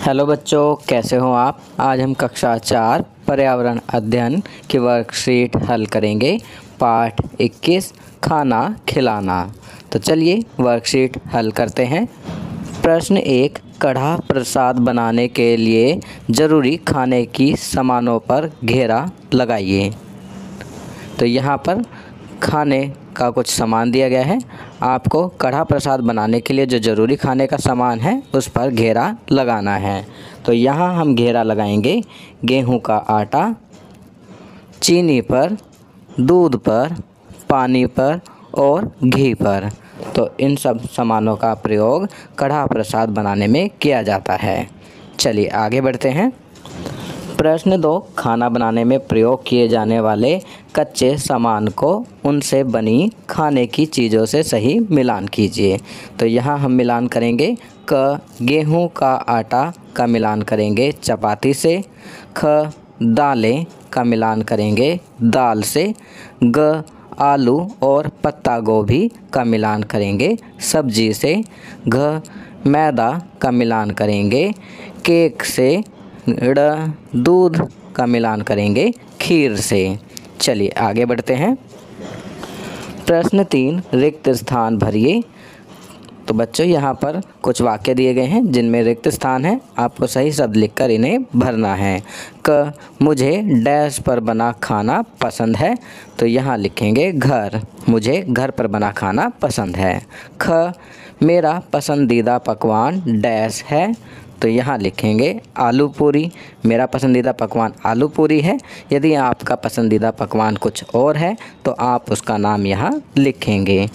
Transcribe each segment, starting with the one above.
Hello बच्चों, कैसे हो आप। आज हम कक्षा 4 पर्यावरण अध्ययन की वर्कशीट हल करेंगे। पाठ 21 खाना खिलाना। तो चलिए वर्कशीट हल करते हैं। प्रश्न 1, कढ़ा प्रसाद बनाने के लिए ज़रूरी खाने की सामानों पर घेरा लगाइए। तो यहाँ पर खाने का कुछ सामान दिया गया है। आपको कढ़ा प्रसाद बनाने के लिए जो ज़रूरी खाने का सामान है उस पर घेरा लगाना है। तो यहाँ हम घेरा लगाएंगे गेहूं का आटा, चीनी पर, दूध पर, पानी पर और घी पर। तो इन सब सामानों का प्रयोग कढ़ा प्रसाद बनाने में किया जाता है। चलिए आगे बढ़ते हैं। प्रश्न 2, खाना बनाने में प्रयोग किए जाने वाले कच्चे सामान को उनसे बनी खाने की चीज़ों से सही मिलान कीजिए। तो यहाँ हम मिलान करेंगे गेहूं का आटा का मिलान करेंगे चपाती से, दालें का मिलान करेंगे दाल से, आलू और पत्ता गोभी का मिलान करेंगे सब्जी से, मैदा का मिलान करेंगे केक से, दूध का मिलान करेंगे खीर से। चलिए आगे बढ़ते हैं। प्रश्न 3, रिक्त स्थान भरिए। तो बच्चों यहाँ पर कुछ वाक्य दिए गए हैं जिनमें रिक्त स्थान है। आपको सही शब्द लिखकर इन्हें भरना है। मुझे डैश पर बना खाना पसंद है। तो यहाँ लिखेंगे घर। मुझे घर पर बना खाना पसंद है। मेरा पसंदीदा पकवान डैश है। तो यहाँ लिखेंगे आलू पूरी। मेरा पसंदीदा पकवान आलू पूरी है। यदि आपका पसंदीदा पकवान कुछ और है तो आप उसका नाम यहाँ लिखेंगे।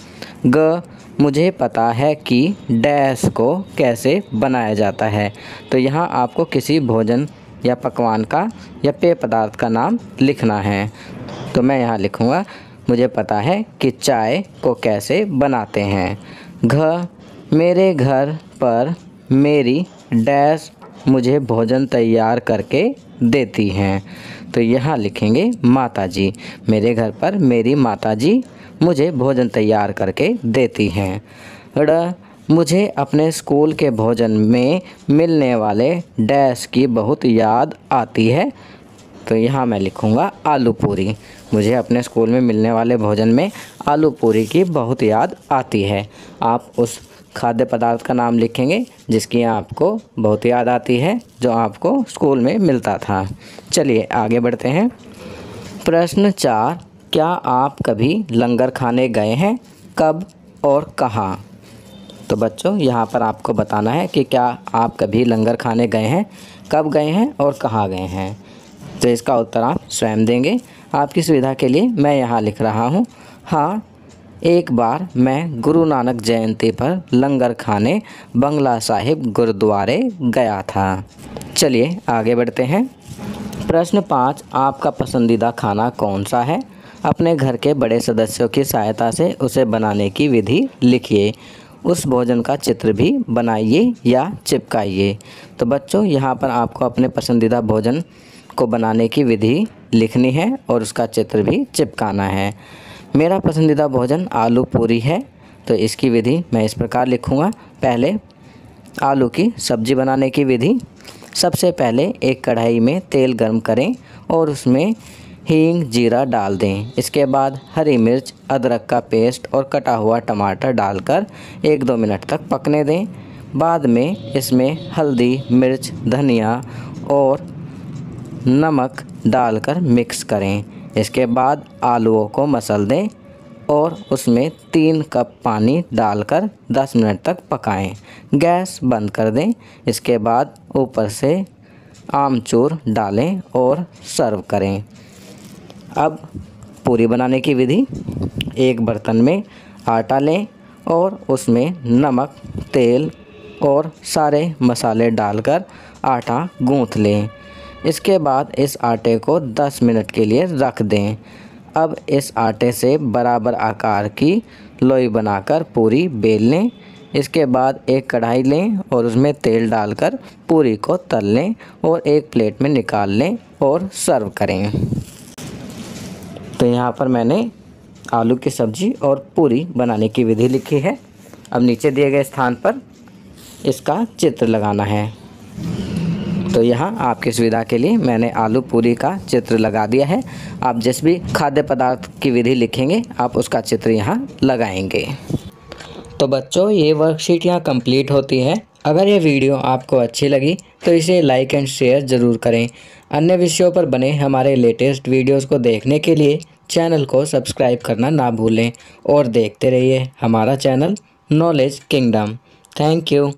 मुझे पता है कि डैश को कैसे बनाया जाता है। तो यहाँ आपको किसी भोजन या पकवान का या पेय पदार्थ का नाम लिखना है। तो मैं यहाँ लिखूँगा मुझे पता है कि चाय को कैसे बनाते हैं। मेरे घर पर मेरी डैश मुझे भोजन तैयार करके देती हैं। तो यहाँ लिखेंगे माताजी। मेरे घर पर मेरी माताजी मुझे भोजन तैयार करके देती हैं। मुझे अपने स्कूल के भोजन में मिलने वाले डैश की बहुत याद आती है। तो यहाँ मैं लिखूँगा आलू पूरी। मुझे अपने स्कूल में मिलने वाले भोजन में आलू पूरी की बहुत याद आती है। आप उस खाद्य पदार्थ का नाम लिखेंगे जिसकी आपको बहुत याद आती है, जो आपको स्कूल में मिलता था। चलिए आगे बढ़ते हैं। प्रश्न 4, क्या आप कभी लंगर खाने गए हैं? कब और कहाँ? तो बच्चों यहाँ पर आपको बताना है कि क्या आप कभी लंगर खाने गए हैं, कब गए हैं और कहाँ गए हैं। तो इसका उत्तर आप स्वयं देंगे। आपकी सुविधा के लिए मैं यहाँ लिख रहा हूँ। हाँ, एक बार मैं गुरु नानक जयंती पर लंगर खाने बंगला साहिब गुरुद्वारे गया था। चलिए आगे बढ़ते हैं। प्रश्न 5, आपका पसंदीदा खाना कौन सा है? अपने घर के बड़े सदस्यों की सहायता से उसे बनाने की विधि लिखिए। उस भोजन का चित्र भी बनाइए या चिपकाइए। तो बच्चों यहाँ पर आपको अपने पसंदीदा भोजन को बनाने की विधि लिखनी है और उसका चित्र भी चिपकाना है। मेरा पसंदीदा भोजन आलू पूरी है। तो इसकी विधि मैं इस प्रकार लिखूँगा। पहले आलू की सब्ज़ी बनाने की विधि। सबसे पहले एक कढ़ाई में तेल गर्म करें और उसमें हींग जीरा डाल दें। इसके बाद हरी मिर्च, अदरक का पेस्ट और कटा हुआ टमाटर डालकर 1-2 मिनट तक पकने दें। बाद में इसमें हल्दी, मिर्च, धनिया और नमक डालकर मिक्स करें। इसके बाद आलूओं को मसल दें और उसमें 3 कप पानी डालकर 10 मिनट तक पकाएं। गैस बंद कर दें। इसके बाद ऊपर से आमचूर डालें और सर्व करें। अब पूरी बनाने की विधि। एक बर्तन में आटा लें और उसमें नमक, तेल और सारे मसाले डालकर आटा गूँथ लें। इसके बाद इस आटे को 10 मिनट के लिए रख दें। अब इस आटे से बराबर आकार की लोई बनाकर पूरी बेल लें। इसके बाद एक कढ़ाई लें और उसमें तेल डालकर पूरी को तल लें और एक प्लेट में निकाल लें और सर्व करें। तो यहाँ पर मैंने आलू की सब्ज़ी और पूरी बनाने की विधि लिखी है। अब नीचे दिए गए स्थान पर इसका चित्र लगाना है। तो यहाँ आपकी सुविधा के लिए मैंने आलू पूरी का चित्र लगा दिया है। आप जिस भी खाद्य पदार्थ की विधि लिखेंगे आप उसका चित्र यहाँ लगाएंगे। तो बच्चों, ये वर्कशीट यहाँ कंप्लीट होती है। अगर ये वीडियो आपको अच्छी लगी तो इसे लाइक एंड शेयर ज़रूर करें। अन्य विषयों पर बने हमारे लेटेस्ट वीडियोस को देखने के लिए चैनल को सब्सक्राइब करना ना भूलें और देखते रहिए हमारा channel knowledge kingdom. Thank you.